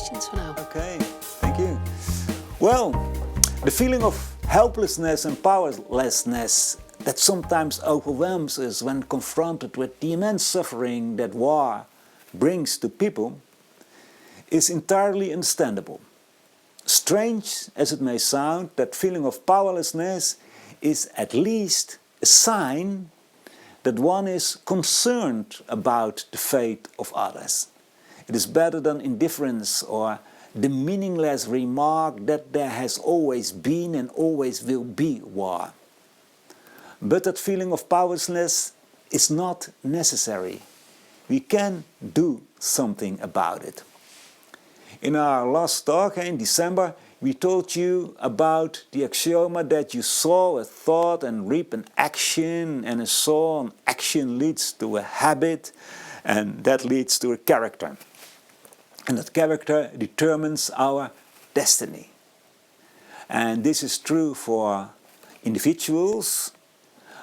questions for now. Okay, thank you. Well, the feeling of helplessness and powerlessness that sometimes overwhelms us when confronted with the immense suffering that war brings to people is entirely understandable. Strange as it may sound, that feeling of powerlessness is at least a sign that one is concerned about the fate of others. It is better than indifference or the meaningless remark that there has always been and always will be war. But that feeling of powerlessness is not necessary. We can do something about it. In our last talk in December, we told you about the axiom that you sow a thought and reap an action, and a sown action leads to a habit, and that leads to a character. And that character determines our destiny. And this is true for individuals,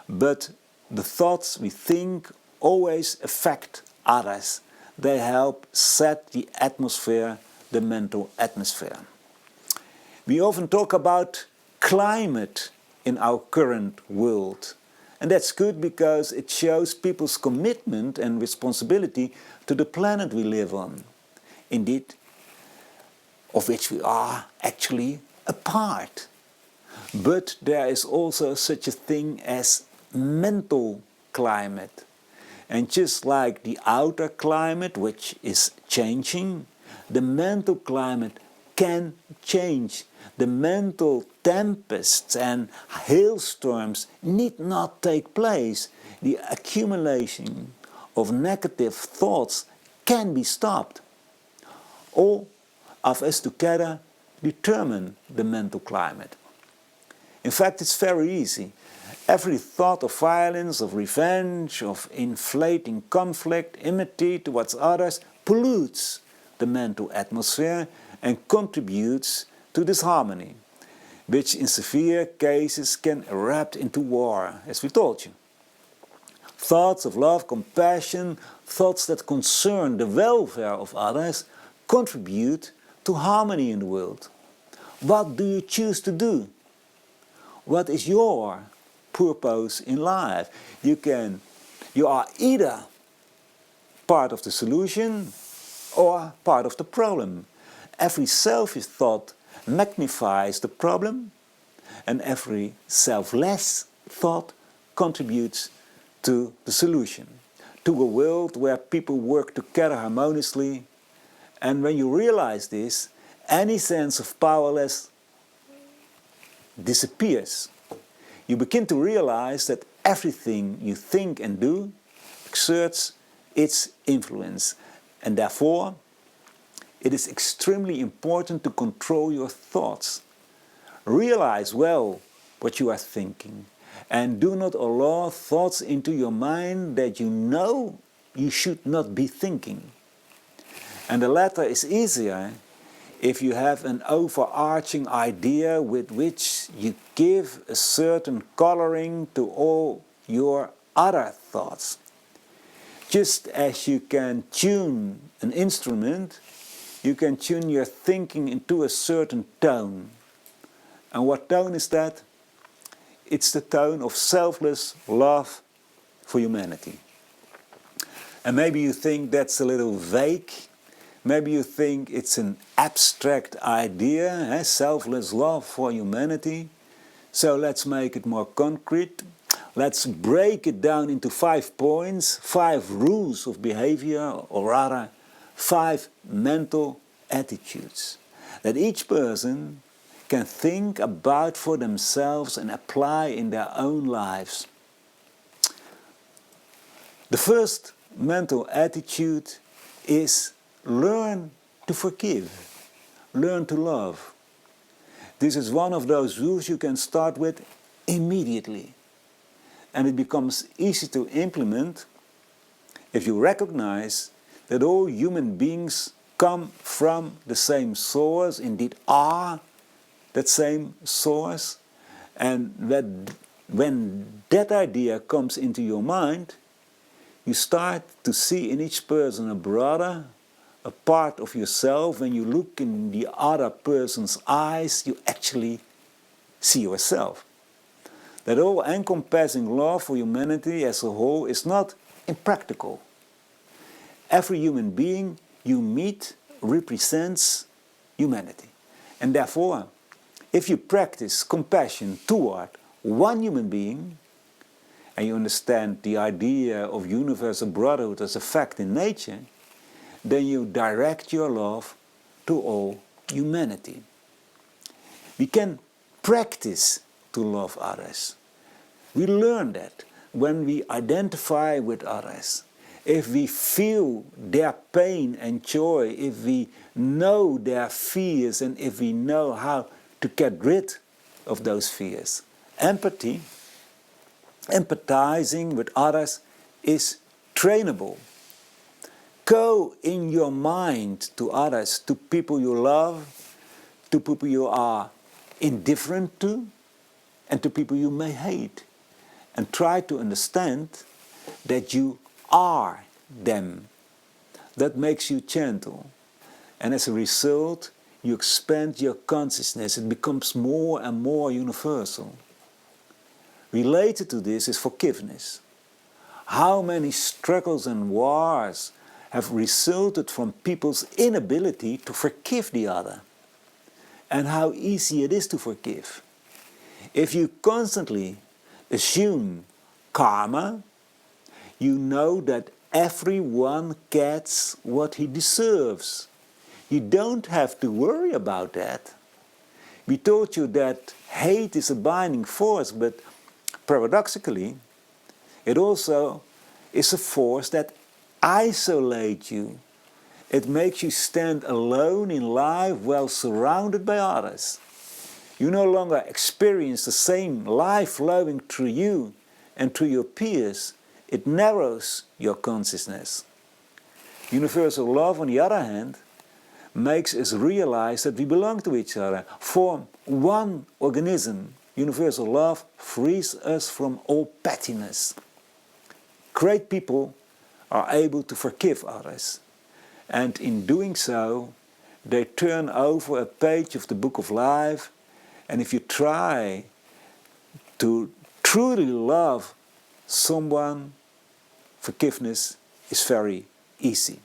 but the thoughts we think always affect others. They help set the atmosphere, the mental atmosphere. We often talk about climate in our current world. And that's good because it shows people's commitment and responsibility to the planet we live on. Indeed, of which we are actually a part. But there is also such a thing as mental climate. And just like the outer climate, which is changing, the mental climate can change. The mental tempests and hailstorms need not take place. The accumulation of negative thoughts can be stopped. All of us together determine the mental climate. In fact, it's very easy. Every thought of violence, of revenge, of inflating conflict, enmity towards others pollutes the mental atmosphere and contributes to disharmony, which in severe cases can erupt into war, as we told you. Thoughts of love, compassion, thoughts that concern the welfare of others contribute to harmony in the world. What do you choose to do? What is your purpose in life? You are either part of the solution or part of the problem. Every selfish thought magnifies the problem, and every selfless thought contributes to the solution, to a world where people work together harmoniously. And when you realize this, any sense of powerlessness disappears. You begin to realize that everything you think and do exerts its influence, and therefore it is extremely important to control your thoughts. Realize well what you are thinking, and do not allow thoughts into your mind that you know you should not be thinking. And the latter is easier if you have an overarching idea with which you give a certain coloring to all your other thoughts. Just as you can tune an instrument, you can tune your thinking into a certain tone. And what tone is that? It's the tone of selfless love for humanity. And maybe you think that's a little vague. Maybe you think it's an abstract idea, selfless love for humanity. So let's make it more concrete. Let's break it down into 5 points, 5 rules of behavior, or rather 5 mental attitudes that each person can think about for themselves and apply in their own lives. The first mental attitude is learn to forgive, learn to love. This is one of those rules you can start with immediately, and it becomes easy to implement if you recognize that all human beings come from the same source, indeed are that same source, and that when that idea comes into your mind, you start to see in each person a brother a part of yourself. When you look in the other person's eyes, you actually see yourself. That all-encompassing love for humanity as a whole is not impractical. Every human being you meet represents humanity. And therefore, if you practice compassion toward one human being, and you understand the idea of universal brotherhood as a fact in nature, then you direct your love to all humanity. We can practice to love others. We learn that when we identify with others. If we feel their pain and joy, if we know their fears, and if we know how to get rid of those fears. Empathy, empathizing with others, is trainable. Go in your mind to others, to people you love, to people you are indifferent to, and to people you may hate. And try to understand that you are them. That makes you gentle. And as a result, you expand your consciousness. It becomes more and more universal. Related to this is forgiveness. How many struggles and wars have resulted from people's inability to forgive the other? And how easy it is to forgive. If you constantly assume karma, you know that everyone gets what he deserves. You don't have to worry about that. We taught you that hate is a binding force, but paradoxically, it also is a force that isolates you. It makes you stand alone in life while surrounded by others. You no longer experience the same life flowing through you and through your peers. It narrows your consciousness. Universal love, on the other hand, makes us realize that we belong to each other, form one organism. Universal love frees us from all pettiness. Great people are able to forgive others, and in doing so, they turn over a page of the book of life. And if you try to truly love someone, forgiveness is very easy.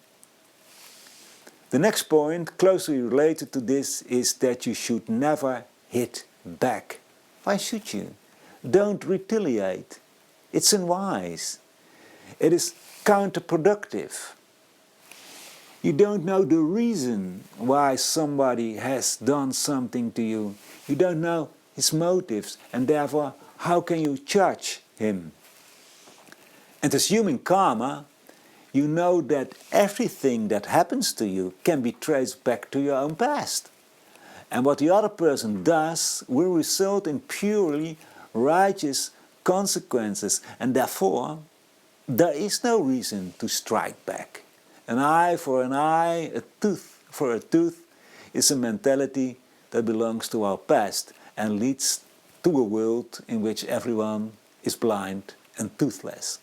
The next point, closely related to this, is that you should never hit back. Why should you? Don't retaliate. It's unwise. It is counterproductive. You don't know the reason why somebody has done something to you. You don't know his motives, and therefore, how can you judge him? And assuming karma, you know that everything that happens to you can be traced back to your own past. And what the other person does will result in purely righteous consequences, and therefore, there is no reason to strike back. An eye for an eye, a tooth for a tooth, is a mentality that belongs to our past and leads to a world in which everyone is blind and toothless.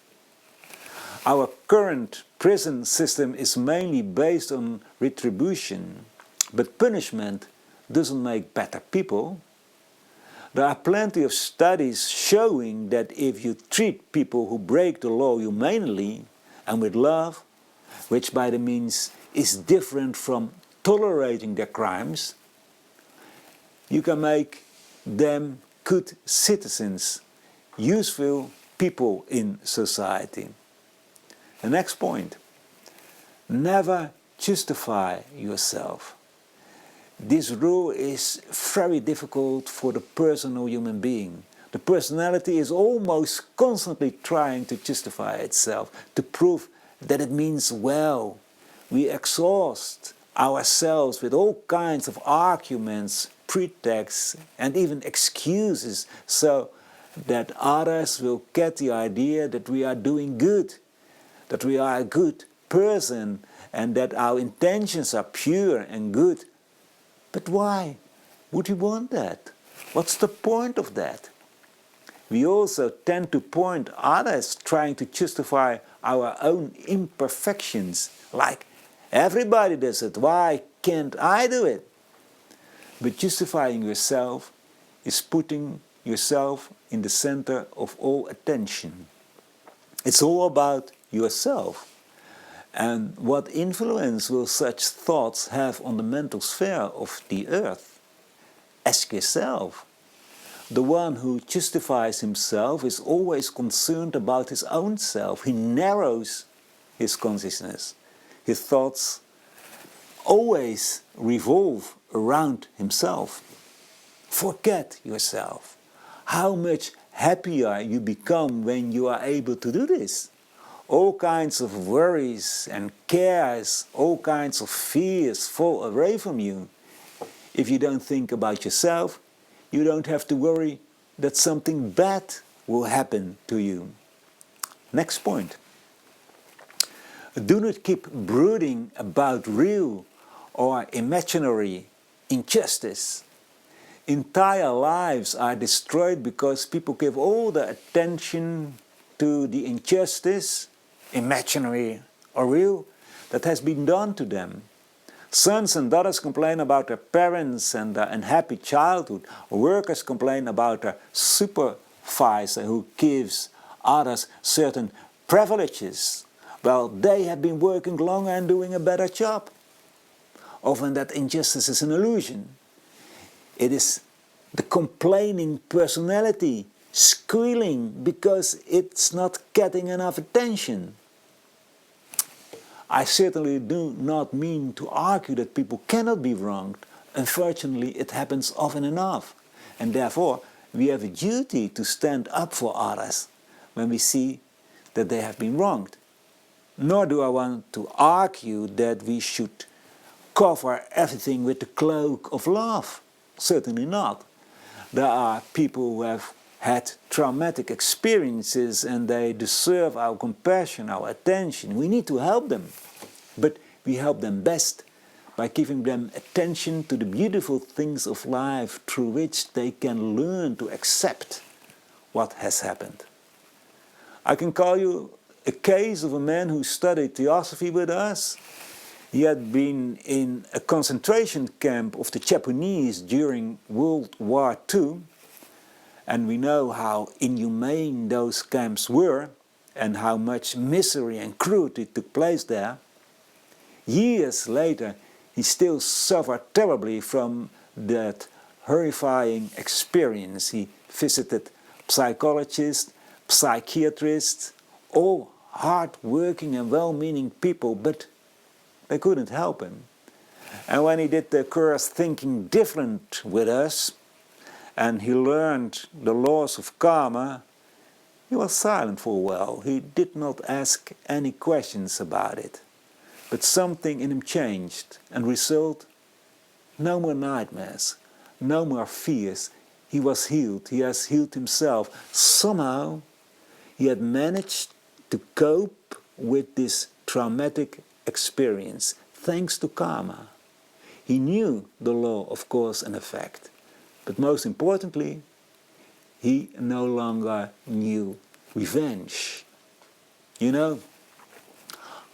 Our current prison system is mainly based on retribution, but punishment doesn't make better people. There are plenty of studies showing that if you treat people who break the law humanely and with love, which by the means is different from tolerating their crimes, you can make them good citizens, useful people in society. The next point, never justify yourself. This rule is very difficult for the personal human being. The personality is almost constantly trying to justify itself, to prove that it means well. We exhaust ourselves with all kinds of arguments, pretexts, and even excuses, so that others will get the idea that we are doing good, that we are a good person, and that our intentions are pure and good. But why would we want that? What's the point of that? We also tend to point others trying to justify our own imperfections, like Everybody does it. Why can't I do it? But justifying yourself is putting yourself in the center of all attention. It's all about yourself. And what influence will such thoughts have on the mental sphere of the earth? Ask yourself. The one who justifies himself is always concerned about his own self. He narrows his consciousness. His thoughts always revolve around himself. Forget yourself. How much happier you become when you are able to do this. All kinds of worries and cares, all kinds of fears fall away from you. If you don't think about yourself, you don't have to worry that something bad will happen to you. Next point. Do not keep brooding about real or imaginary injustice. Entire lives are destroyed because people give all the attention to the injustice, imaginary or real, that has been done to them. Sons and daughters complain about their parents and their unhappy childhood. Workers complain about their supervisor who gives others certain privileges. Well, they have been working longer and doing a better job. Often that injustice is an illusion. It is the complaining personality squealing because it's not getting enough attention. I certainly do not mean to argue that people cannot be wronged. Unfortunately, it happens often enough. And therefore, we have a duty to stand up for others when we see that they have been wronged. Nor do I want to argue that we should cover everything with the cloak of love. Certainly not. There are people who have had traumatic experiences and they deserve our compassion, our attention. We need to help them. But we help them best by giving them attention to the beautiful things of life through which they can learn to accept what has happened. I can call you a case of a man who studied Theosophy with us. He had been in a concentration camp of the Japanese during World War II, and we know how inhumane those camps were and how much misery and cruelty took place there. Years later, he still suffered terribly from that horrifying experience. He visited psychologists, psychiatrists, all hard-working and well-meaning people, but they couldn't help him. And when he did the course Thinking Different with us, and he learned the laws of karma, he was silent for a while. He did not ask any questions about it. But something in him changed, and result, no more nightmares, no more fears. He was healed, he has healed himself. Somehow he had managed to cope with this traumatic experience, thanks to karma. He knew the law of cause and effect, but most importantly, he no longer knew revenge. You know,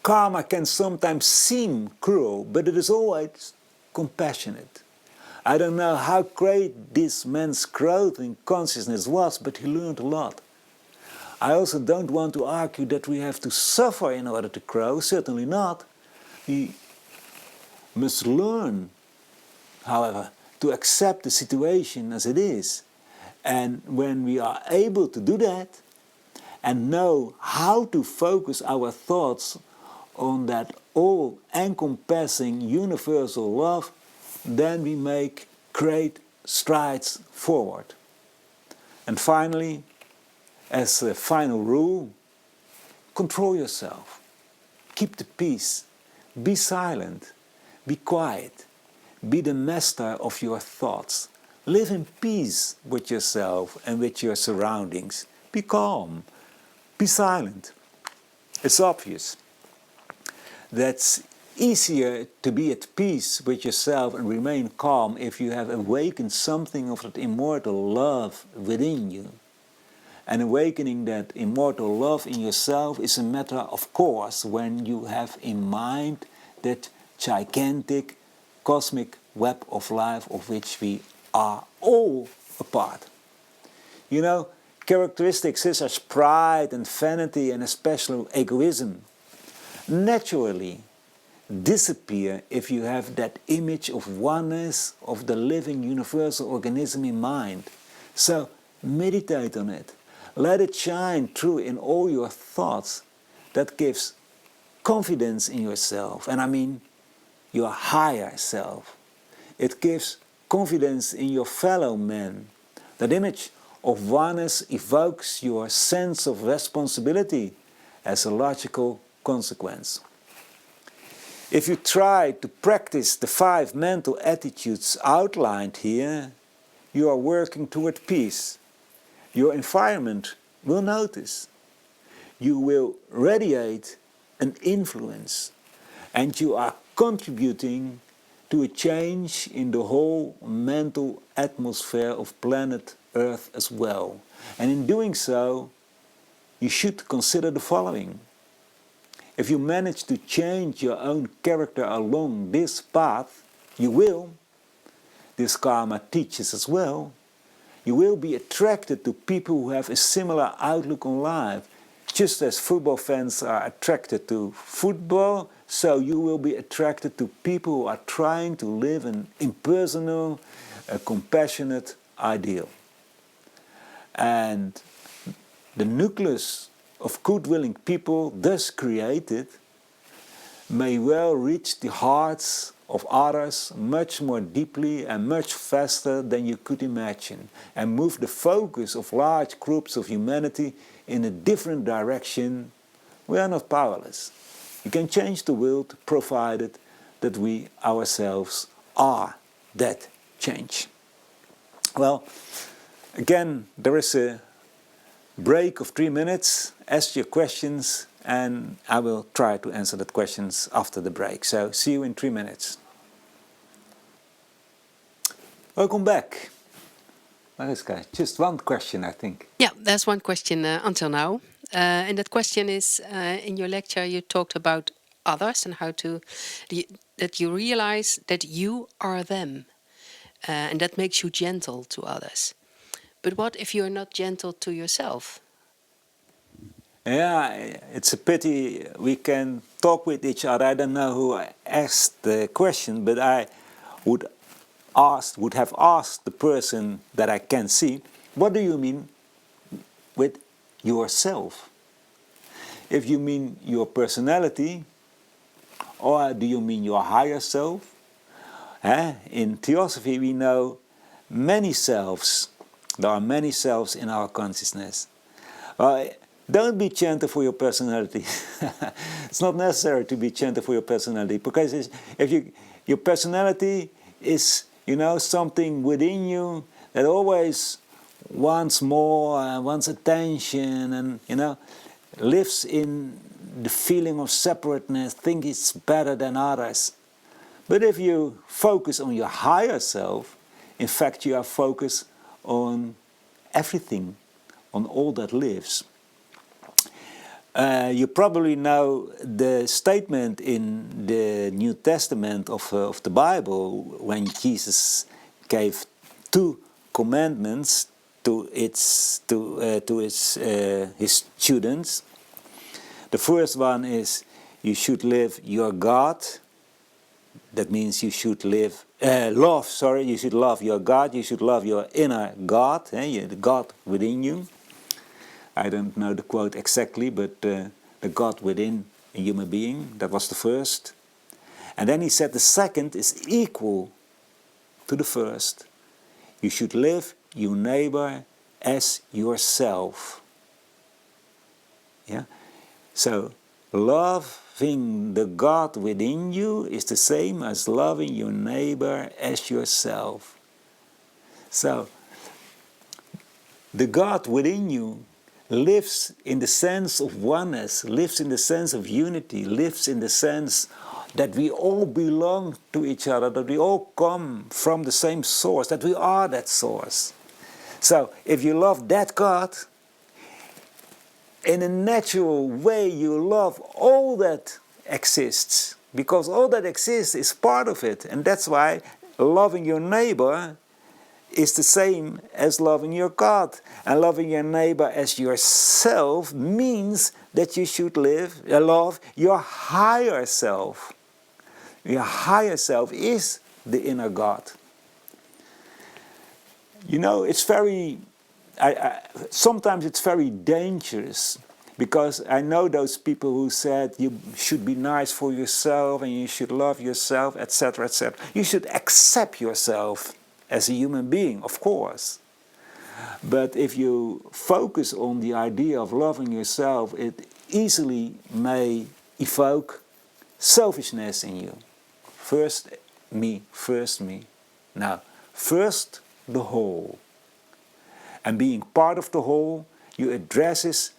karma can sometimes seem cruel, but it is always compassionate. I don't know how great this man's growth in consciousness was, but he learned a lot. I also don't want to argue that we have to suffer in order to grow, certainly not. We must learn, however, to accept the situation as it is. And when we are able to do that and know how to focus our thoughts on that all-encompassing universal love, then we make great strides forward. And finally, as a final rule, control yourself. Keep the peace. Be silent. Be quiet. Be the master of your thoughts. Live in peace with yourself and with your surroundings. Be calm. Be silent. It's obvious that's easier to be at peace with yourself and remain calm if you have awakened something of that immortal love within you. And awakening that immortal love in yourself is a matter of course when you have in mind that gigantic cosmic web of life of which we are all a part. You know, characteristics such as pride and vanity and especially egoism naturally disappear if you have that image of oneness of the living universal organism in mind. So meditate on it. Let it shine through in all your thoughts. That gives confidence in yourself, and I mean your higher self. It gives confidence in your fellow men. That image of oneness evokes your sense of responsibility as a logical consequence. If you try to practice the 5 mental attitudes outlined here, you are working toward peace. Your environment will notice. You will radiate an influence, and you are contributing to a change in the whole mental atmosphere of planet Earth as well. And in doing so, you should consider the following. If you manage to change your own character along this path, you will, this karma teaches as well, you will be attracted to people who have a similar outlook on life. Just as football fans are attracted to football, so you will be attracted to people who are trying to live an impersonal, compassionate ideal. And the nucleus of good-willing people thus created may well reach the hearts of others much more deeply and much faster than you could imagine, and move the focus of large groups of humanity in a different direction. We are not powerless. We can change the world provided that we ourselves are that change. Well, again, there is a break of 3 minutes. Ask your questions and I will try to answer the questions after the break. So see you in 3 minutes. Welcome back. Mariska, just one question, I think. Yeah, there's one question until now. And that question is, in your lecture you talked about others and how to, that you realize that you are them. And that makes you gentle to others. But what if you're not gentle to yourself? Yeah, it's a pity we can talk with each other. I don't know who asked the question, but I would have asked the person that I can see, what do you mean with yourself? If you mean your personality, or do you mean your higher self? In Theosophy we know many selves. There are many selves in our consciousness. Don't be gentle for your personality. It's not necessary to be gentle for your personality, because if your personality is, you know, something within you that always wants more, wants attention, and, you know, lives in the feeling of separateness, think it's better than others. But if you focus on your higher self, in fact you are focused on everything, on all that lives. You probably know the statement in the New Testament of the Bible when Jesus gave 2 commandments to his students. The first one is you should live your God. That means you should you should love your God, you should love your inner God, the God within you. I don't know the quote exactly, but the God within a human being, that was the first. And then he said the second is equal to the first. You should live your neighbor as yourself. Yeah? So, loving the God within you is the same as loving your neighbor as yourself. So, the God within you lives in the sense of oneness, lives in the sense of unity, lives in the sense that we all belong to each other, that we all come from the same source, that we are that source. So, if you love that God, in a natural way you love all that exists. because all that exists is part of it. And that's why loving your neighbor is the same as loving your God. And loving your neighbor as yourself means that you should love your higher self. Your higher self is the inner God. You know, it's very, sometimes it's very dangerous, because I know those people who said you should be nice for yourself and you should love yourself, etc., etc. You should accept yourself as a human being, of course. But if you focus on the idea of loving yourself, it easily may evoke selfishness in you. First me, first me. Now, first the whole. And being part of the whole, you address it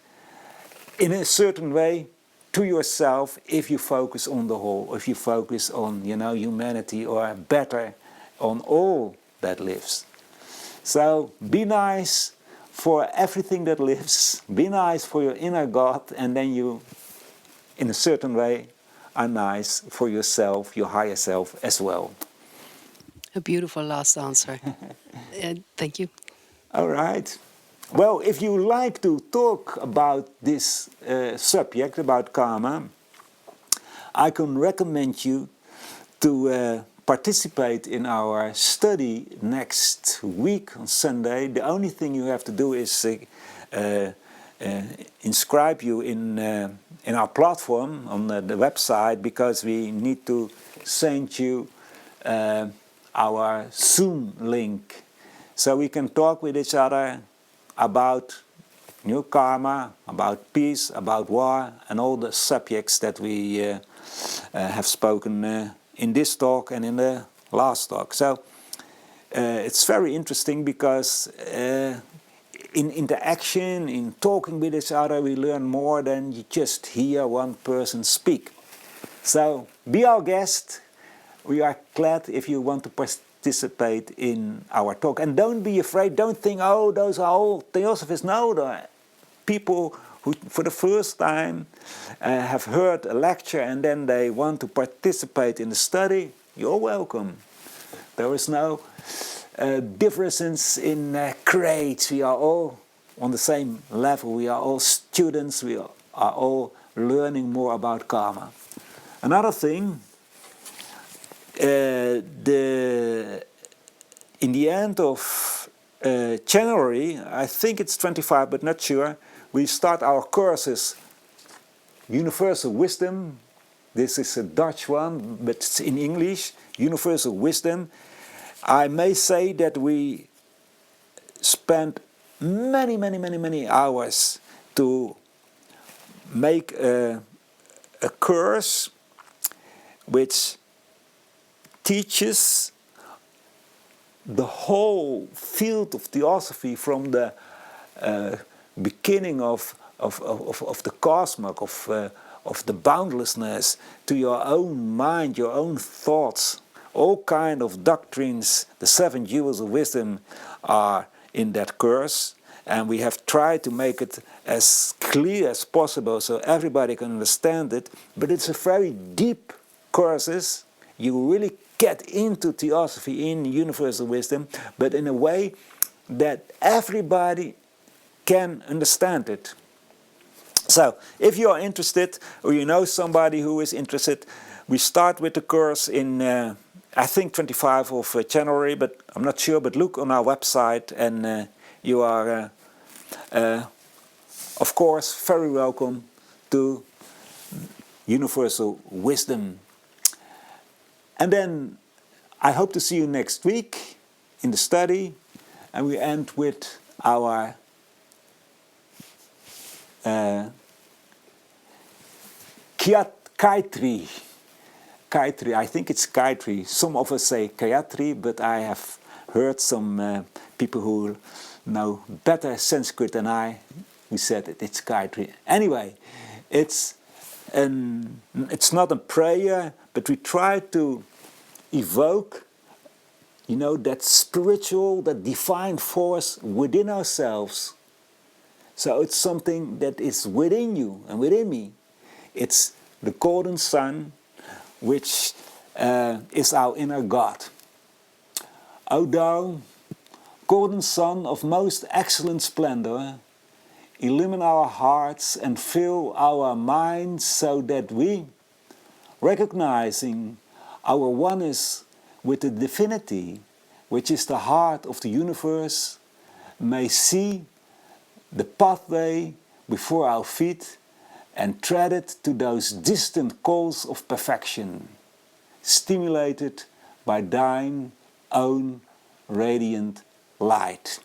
in a certain way to yourself if you focus on the whole, if you focus on, you know, humanity, or better, on all that lives. So be nice for everything that lives, be nice for your inner God, and then you, in a certain way, are nice for yourself, your higher self as well. A beautiful last answer. Thank you. All right. Well, if you like to talk about this subject, about karma, I can recommend you to participate in our study next week on Sunday. The only thing you have to do is inscribe you in our platform on the website, because we need to send you our Zoom link, so we can talk with each other about new karma, about peace, about war, and all the subjects that we have spoken in this talk and in the last talk. So it's very interesting, because in interaction, in talking with each other, we learn more than you just hear one person speak. So be our guest. We are glad if you want to participate in our talk. And don't be afraid, don't think, oh, those are all Theosophists. No, the people who for the first time have heard a lecture and then they want to participate in the study, you're welcome. There is no differences in grades. We are all on the same level. We are all students. We are all learning more about karma. Another thing, in the end of January, I think it's 25, but not sure, we start our courses, Universal Wisdom. This is a Dutch one, but it's in English, Universal Wisdom. I may say that we spent many hours to make a course which teaches the whole field of Theosophy, from the beginning of the cosmos, of the boundlessness, to your own mind, your own thoughts. All kind of doctrines, the 7 jewels of wisdom, are in that course, and we have tried to make it as clear as possible so everybody can understand it. But it's a very deep courses. You really get into Theosophy in Universal Wisdom, but in a way that everybody can understand it. So, if you are interested, or you know somebody who is interested, we start with the course in, I think, 25 of January, but I'm not sure, but look on our website, and you are, of course, very welcome to Universal Wisdom. And then I hope to see you next week in the study, and we end with our Kaitri. Kaitri, I think it's Kaitri. Some of us say Kayatri, but I have heard some people who know better Sanskrit than I, who said it's Kaitri. Anyway, it's not a prayer, but we try to evoke, you know, that spiritual, that divine force within ourselves. So it's something that is within you and within me. It's the golden sun which is our inner God. O thou, golden Son of most excellent splendor, illumine our hearts and fill our minds so that we, recognizing our oneness with the divinity, which is the heart of the universe, may see the pathway before our feet and tread it to those distant calls of perfection, stimulated by thine own radiant light.